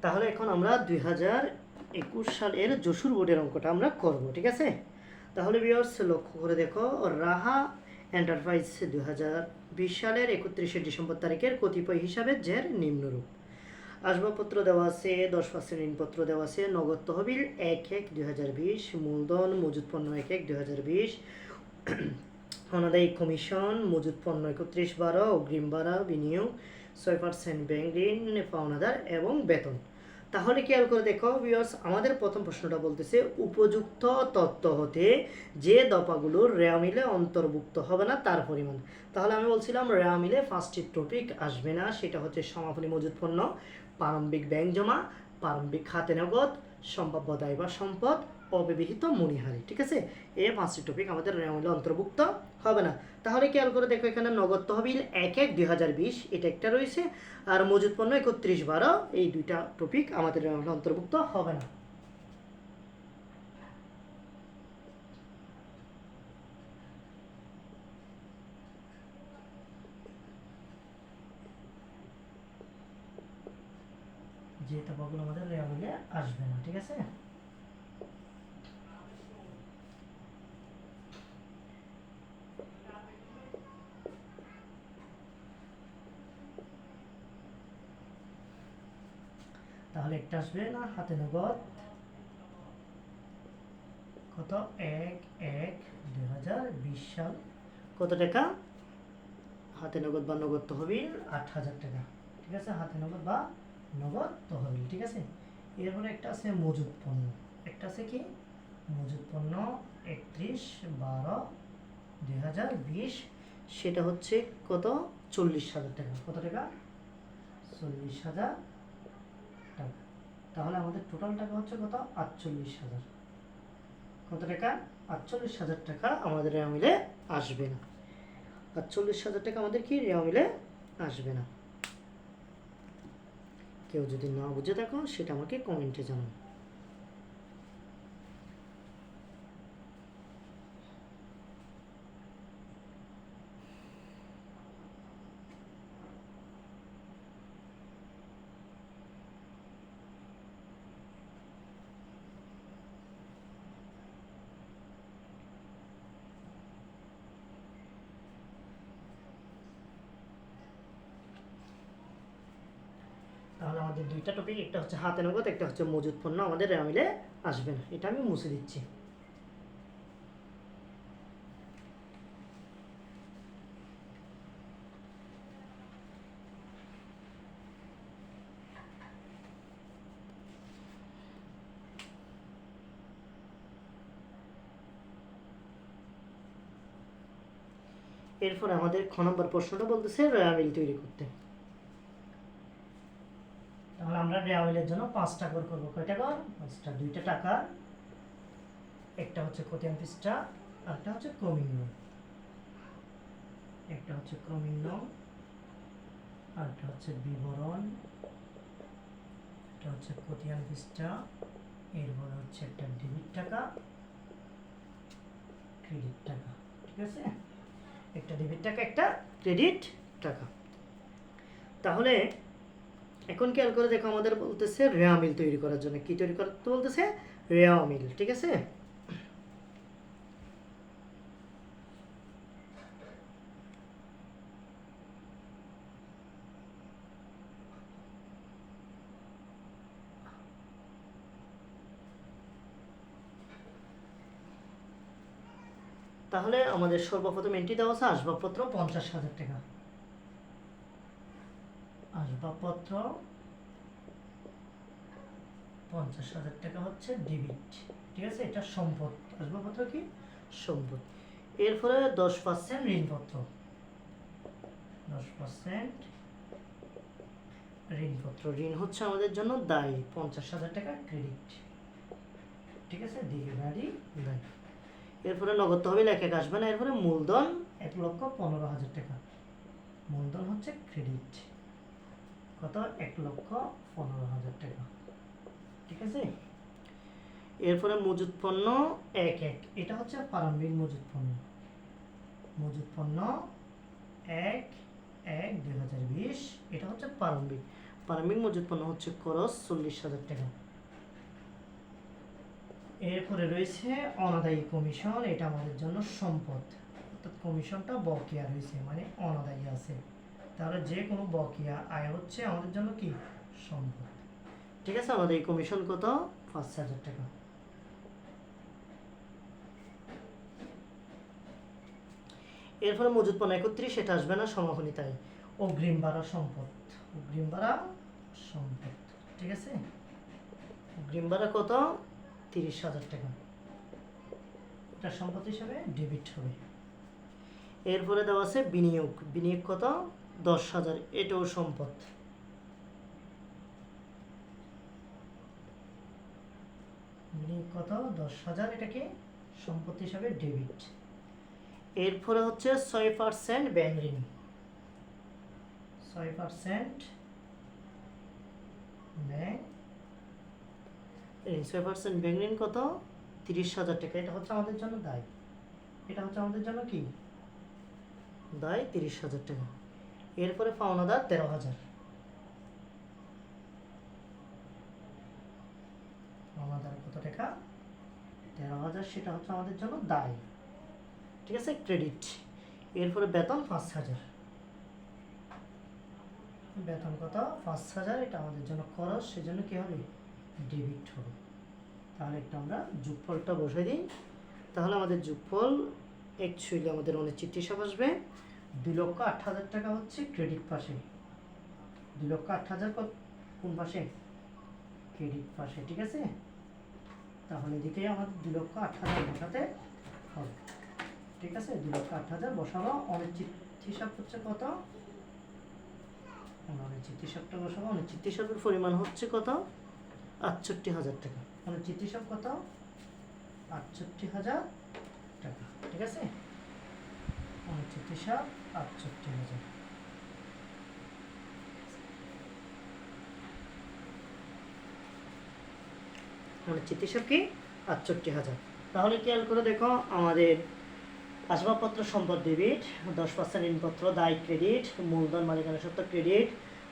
তাহলে এখন আমরা 2021 সালের যশোর বোর্ডের অঙ্কটা আমরা করব, ঠিক আছে। তাহলে ভিউয়ার্স লক্ষ্য করে দেখো, রাহা এন্টারপ্রাইজ 2020 সালের 31শে ডিসেম্বর তারিখের কতিপয় হিসাবে জের নিম্নরূপ। আসবাবপত্র দেওয়া আছে, 10% ঋণপত্র দেওয়া আছে, নগদ তহবিল 1/1/2020, মূলধন মজুত পণ্য 1/1/2020, অনাদায়ী কমিশন, মজুত পণ্য 31/12, অগ্রিম ভাড়া, বিনিয়োগ 6% ব্যাংক ঋণ, পাওনাদার এবং বেতন। তাহলে খেয়াল করে দেখো ভিউয়ার্স, আমাদের প্রথম প্রশ্নটা বলতেছে উপযুক্ত তথ্য হতে যে দফাগুলোর রেওয়া মিলে অন্তর্ভুক্ত হবে না তার পরিমাণ। তাহলে আমি বলছিলাম রেওয়া মিলে ফার্স্টটি টপিক আসবে না, সেটা হচ্ছে সমাপনী মজুত পণ্য, প্রারম্ভিক ব্যাংক জমা, প্রারম্ভিক খাতে নগদ, সম্ভাব্য দায় বা সম্পদ, অব্যবহৃত মণিহারি, ঠিক আছে। এই 5টি টপিক আমাদের রেওয়া মিলে অন্তর্ভুক্ত হবে না। তাহলে খেয়াল করে দেখো, এখানে নগদ তহবিল 1/1/2020 এটা একটা রয়েছে, আর মজুত পণ্য 31/12, এই দুইটা টপিক আমাদের রেওয়া মিলে অন্তর্ভুক্ত হবে না। যে দফাগুলো আমাদের রেওয়া মিলে আসবে না, ঠিক আছে। তাহলে একটা আসবে না হাতে নগদ, কত 1/1/2020 সাল, কত টাকা হাতে নগদ বা নগদ তহবিল 8,000 টাকা, ঠিক আছে। হাতে নগদ বা নগদ তহবিল, ঠিক আছে। এরপরে একটা আছে মজুত পণ্য, একটা আছে কি মজুত পণ্য 31/12/2020, সেটা হচ্ছে কত 40,000 টাকা, কত টাকা 40,000 টাকা। তাহলে আমাদের টোটাল টাকা হচ্ছে কত 48,000, কত টাকা 48,000 টাকা আমাদের রেওয়া মিলে আসবে না। 48,000 টাকা আমাদের কি রেওয়া মিলে আসবে না। কেউ যদি না বুঝে থাকো সেটা আমাকে কমেন্টে জানান। তাহলে আমাদের দুইটা টপিক, একটা হচ্ছে হাতে নগদ, একটা হচ্ছে মজুত পণ্য, আমাদের রেওয়া মিলে আসবে না। এটা আমি মুছে দিচ্ছি। এরপর আমাদের খ নম্বর প্রশ্নটা বলতেছে রেওয়া মিল তৈরি করতে। তাহলে আমরা রেওয়া মিলের জন্য 5টা করে করবো। কয়টা কর 5টা, 2টা টাকা, একটা হচ্ছে খতিয়ান পৃষ্ঠা, আর একটা হচ্ছে ক্রমিক নিয়ম, একটা হচ্ছে ক্রমিক নিয়ম, আর একটা হচ্ছে বিবরণ, এটা হচ্ছে খতিয়ান পৃষ্ঠা, এরপরে হচ্ছে একটা ডেবিট টাকা, ক্রেডিট টাকা, ঠিক আছে। একটা ডেবিট টাকা, একটা ক্রেডিট টাকা। তাহলে এখন খেয়াল করে দেখো, আমাদের বলতেছে রেওয়া মিল তৈরি করার জন্য কি তৈরি করতে বলতেছে, রেওয়া মিল, ঠিক আছে। তাহলে আমাদের সর্বপ্রথম এন্ট্রি দেওয়া আছে আসবাবপত্র 50,000 টাকা, আসবাবপত্র 50,000 টাকা হচ্ছে ডেবিট, ঠিক আছে। এটা সম্পদ, আসবাবপত্র কি সম্পদ। এরপরে 10% ঋণপত্র, 10% ঋণপত্র, ঋণ হচ্ছে আমাদের জন্য দায়ী, 50,000 টাকা ক্রেডিট, ঠিক আছে। দীর্ঘমেয়াদী দায়। এরপরে নগদ তহবিল 1/1 আসবে না। এরপরে মূলধন 1,15,000 টাকা, মূলধন হচ্ছে ক্রেডিট, কত 1,15,000 টাকা, ঠিক আছে। এরপরে মজুত পণ্য 1/1, এটা হচ্ছে প্রারম্ভিক মজুত পণ্য, মজুত পণ্য 1/1/2020, এটা হচ্ছে প্রারম্ভিক। প্রারম্ভিক মজুত পণ্য হচ্ছে খরচ 40,000 টাকা। এরপরে রয়েছে অনাদায়ী কমিশন, এটা আমাদের জন্য সম্পদ, অর্থাৎ কমিশনটা বকেয়া রয়েছে মানে অনাদায়ী আছে, তাহলে যে কোনো বকেয়া আয় হচ্ছে আমাদের জন্য কি সম্পদ। ঠিক আছে, অনাদায়ী কমিশন কত? 5,000 টাকা। এরপরে মজুত পণ্য 31, সেটা আসবে না, সমাপনী তাই। অগ্রিম ভাড়া সম্পদ, অগ্রিম ভাড়া সম্পদ। ঠিক আছে, অগ্রিম ভাড়া কত? 30,000 টাকা, এটা সম্পদ হিসাবে ডেবিট হবে। এরপরে দেওয়া আছে বিনিয়োগ, বিনিয়োগ কত? 10,000, এটাও সম্পদ। বিনিয়োগ কত? 10,000, এটাকে সম্পদ হিসাবে ডেবিট। এরপরে হচ্ছে 6% ব্যাংক ঋণ, 6% ব্যাংক ঋণ, 6% ব্যাংক ঋণ কত? 30,000 টাকা, এটা হচ্ছে আমাদের জন্য দায়, এটা হচ্ছে আমাদের জন্য কি দায়, 30,000 টাকা। এরপরে পাওনাদার 13,000, পাওনাদার কত টাকা? 13,000, সেটা হচ্ছে আমাদের জন্য দায়। ঠিক আছে, ক্রেডিট। এরপরে বেতন 5,000, বেতন কত? 5,000, এটা আমাদের জন্য খরচ, সেজন্য কি হবে? ডেবিট হবে। তাহলে একটু আমরা যোগফলটা বসাই দিই, তাহলে আমাদের যোগফল অ্যাকচুয়ালি আমাদের অনিশ্চিত হিসাব আসবে 2,08,000 টাকা হচ্ছে ক্রেডিট পাশে, 2,08,000 কোন পাশে? ক্রেডিট পাশে। ঠিক আছে, তাহলে এদিকে আমাদের 2,08,000 বসাতে হবে। ঠিক আছে, 2,08,000 বসাবো। অনিশ্চিত হিসাব হচ্ছে কত? অনিশ্চিত হিসাবটা বসাবো। অনিশ্চিত হিসাবের পরিমাণ হচ্ছে কত? 68,000 টাকা। অনিশ্চিত হিসাব কত? 68,000 টাকা। ঠিক আছে, অনিশ্চিত হিসাব 68,000। অনিশ্চিত হিসাব কি? 68,000। তাহলে খেয়াল করে দেখো, আমাদের আসবাবপত্র সম্পদ ডেবিট, 10% ঋণপত্র দায় ক্রেডিট, মূলধন মালিকানা সত্ত্ব ক্রেডিট,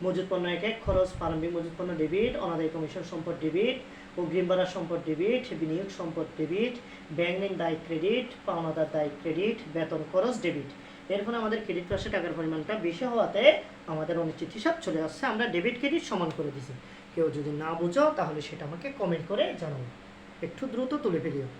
মজুত পণ্য 1 খরচ, প্রারম্ভিক মজুত পণ্য ডেবিট, অনাদায়ী কমিশন সম্পদ ডেবিট, অগ্রিম ভাড়া সম্পদ ডেবিট, বিনিয়োগ সম্পদ ডেবিট, ব্যাংক ঋণ দায় ক্রেডিট, পাওনাদার দায় ক্রেডিট, বেতন খরচ ডেবিট। এর ফলে আমাদের ক্রেডিট পাশে টাকার পরিমাণটা বেশি হওয়াতে আমাদের অনিশ্চিত হিসাব চলে আসছে, আমরা ডেবিট ক্রেডিট সমান করে দিছি। কেউ যদি না বুঝো তাহলে সেটা আমাকে কমেন্ট করে জানাবো, একটু দ্রুত তুলে ফেলিও।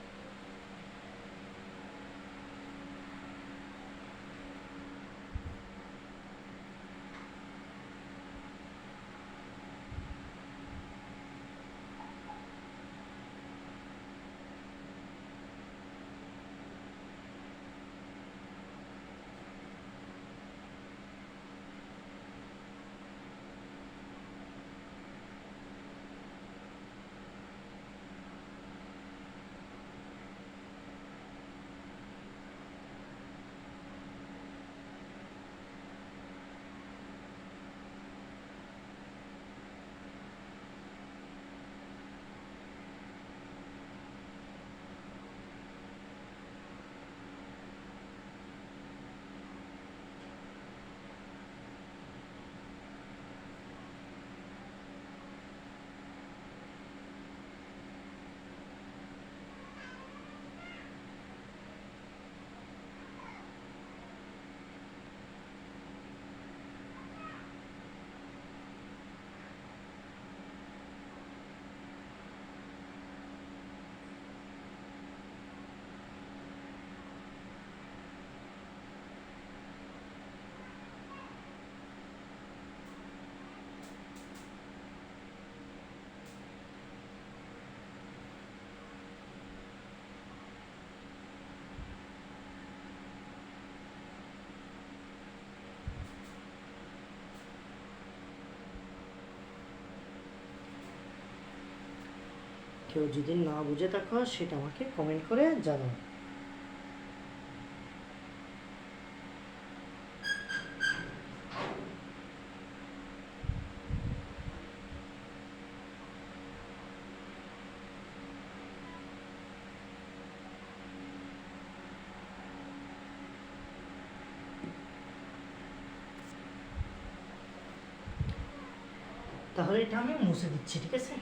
কেউ যদি না বুঝে থাকো সেটা আমাকে কমেন্ট করে জানাও। তাহলে এটা আমি মুছে দিচ্ছি, ঠিক আছে।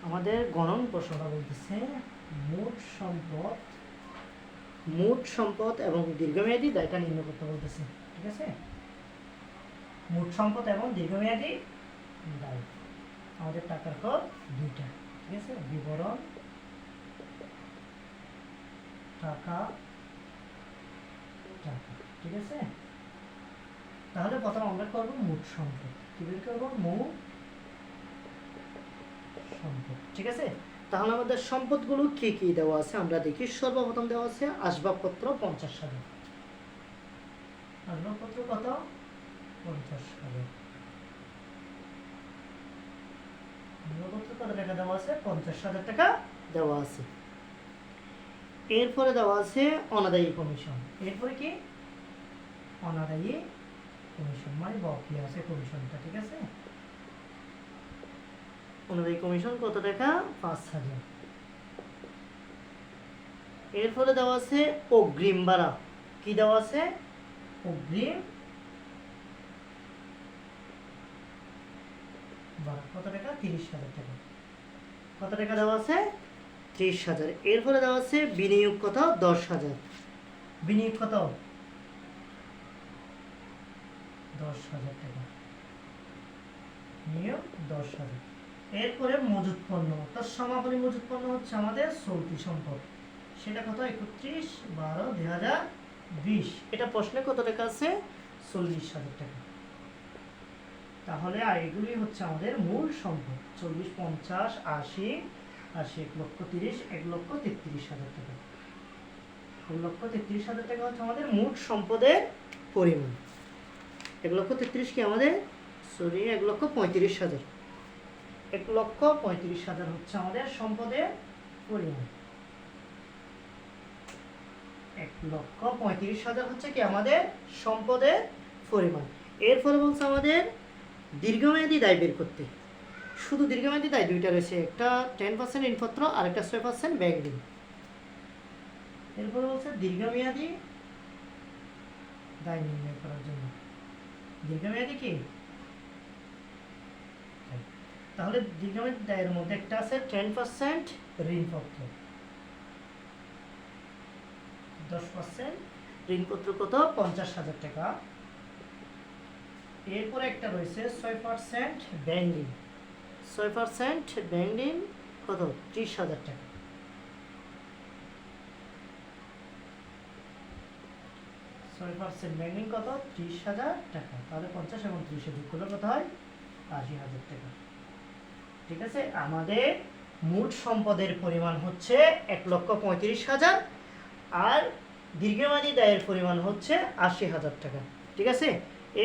আমাদের গণন প্রশ্নটা বলতেছে মোট সম্পদ এবং দীর্ঘমেয়াদী দায়টা নির্ণয় করতে বলতেছে, ঠিক আছে। মোট সম্পদ এবং দীর্ঘমেয়াদী দায়, আমাদের টাকার কর দুইটা, ঠিক আছে। বিবরণ টাকা, ঠিক আছে। তাহলে প্রথম আমরা করব মোট সম্পদ, কি বের করব? মোট সম্পদ, ঠিক আছে। তাহলে আমাদের সম্পদগুলো কি কি দেওয়া আছে আমরা দেখি। সর্বপ্রথম দেওয়া আছে আসবাবপত্র 50,000। আসবাবপত্র কত? 50,000। আসবাবপত্র কত টাকা দেওয়া আছে? 50,000 টাকা দেওয়া আছে। এরপরে দেওয়া আছে অনাদায়ী কমিশন। এরপরে কি? অনাদায়ী কমিশন মানে বাকি আছে কমিশনটা, ঠিক আছে। অনাদায়ী কমিশন কত টাকা? 5,000। এরপরে দেওয়া আছে অগ্রিম ভাড়া। কি দেওয়া আছে? অগ্রিম ভাড়া কত টাকা? 30,000 টাকা। কত টাকা দেওয়া আছে? 30,000। এরপরে দেওয়া আছে বিনিয়োগ কত? 10,000। বিনিয়োগ কত? 10,000 টাকা। বিনিয়োগ 10,000। এরপরে মজুত পণ্য, তার সমাপনী মজুত পণ্য হচ্ছে আমাদের চলতি সম্পদ, সেটা কত? 31/12/2020। এটা প্রশ্নে কত টাকা আছে? 40,000 টাকা। তাহলে এগুলি হচ্ছে আমাদের মূল সম্পদ। 40, 50, 80, 80, 1,30,000, 1,33,000 টাকা। 1,33,000 টাকা হচ্ছে আমাদের মোট সম্পদের পরিমাণ। 1,33,000 কি আমাদের? 1,35,000। 1,35,000 হচ্ছে আমাদের সম্পদের পরিমাণ। 1,35,000 হচ্ছে কি আমাদের সম্পদের পরিমাণ। এরপরে বলছে আমাদের দীর্ঘমেয়াদী দায় বের করতে। শুধু দীর্ঘমেয়াদী দায় দুইটা রয়েছে, একটা 10% ঋণপত্র আর একটা 6% ব্যাংক ঋণ। এরপরে বলছে দীর্ঘমেয়াদী দায় নির্ণয় করার জন্য। দীর্ঘমেয়াদী কি? তাহলে দীর্ঘমেয়াদী দায়ের মধ্যে একটা আছে 10% ঋণপত্র, 10% ঋণপত্র কত? 50,000 টাকা। এরপরে একটা রয়েছে 6% ব্যাংক ঋণ। 6% ব্যাংক ঋণ কত? 30,000 টাকা। 6% ব্যাংক ঋণ কত? 30,000 টাকা। তাহলে 50 এবং 30 যোগ করলে কত হয়? 80,000 টাকা, ঠিক আছে। আমাদের মোট সম্পদের পরিমাণ হচ্ছে 1,35,000 আর দীর্ঘমেয়াদী দায়ের পরিমাণ হচ্ছে 80,000 টাকা, ঠিক আছে।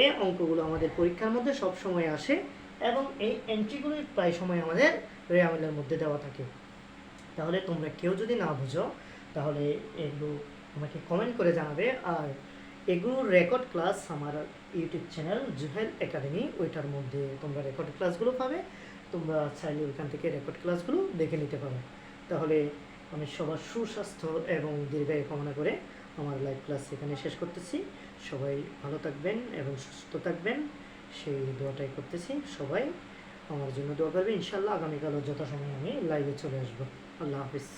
এই অঙ্কগুলো আমাদের পরীক্ষার মধ্যে সব সময় আসে এবং এই এন্ট্রিগুলো প্রায় সময় আমাদের রেয়ামিলের মধ্যে দেওয়া থাকে। তাহলে তোমরা কেউ যদি না বুঝো তাহলে এগুলো আমাকে কমেন্ট করে জানাবে। আর এগুলোর রেকর্ড ক্লাস আমার ইউটিউব চ্যানেল জুহেল একাডেমি, ওইটার মধ্যে তোমরা রেকর্ড ক্লাসগুলো পাবে। তোমরা চাইলে ওইখান থেকে রেকর্ড ক্লাসগুলো দেখে নিতে পারো। তাহলে আমি সবার সুস্বাস্থ্য এবং দীর্ঘায়ু কামনা করে আমার লাইভ ক্লাস এখানে শেষ করতেছি। সবাই ভালো থাকবেন এবং সুস্থ থাকবেন সেই দোয়াটাই করতেছি। সবাই আমার জন্য দোয়া করবে। ইনশাল্লাহ আগামীকালও যথাসময়ে আমি লাইভে চলে আসবো। আল্লাহ হাফিজ।